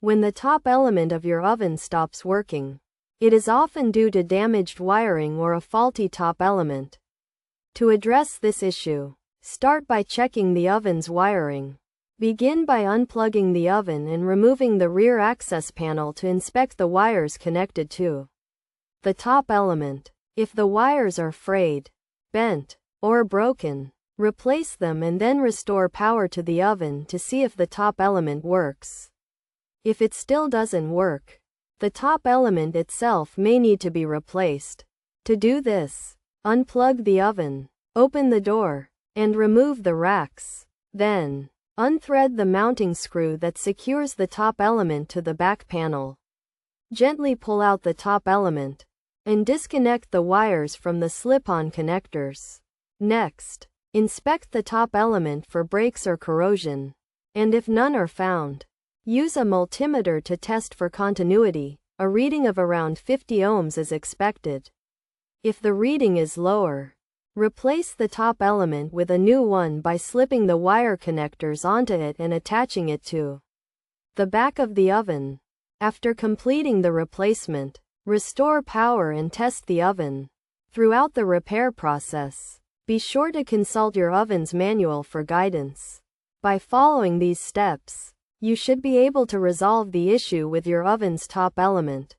When the top element of your oven stops working, it is often due to damaged wiring or a faulty top element. To address this issue, start by checking the oven's wiring. Begin by unplugging the oven and removing the rear access panel to inspect the wires connected to the top element. If the wires are frayed, bent, or broken, replace them and then restore power to the oven to see if the top element works. If it still doesn't work, the top element itself may need to be replaced. To do this, unplug the oven, open the door, and remove the racks. Then, unthread the mounting screw that secures the top element to the back panel. Gently pull out the top element, and disconnect the wires from the slip-on connectors. Next, inspect the top element for breaks or corrosion, and if none are found, use a multimeter to test for continuity. A reading of around 50 ohms is expected. If the reading is lower, replace the top element with a new one by slipping the wire connectors onto it and attaching it to the back of the oven. After completing the replacement, restore power and test the oven. Throughout the repair process, be sure to consult your oven's manual for guidance. By following these steps, you should be able to resolve the issue with your oven's top element.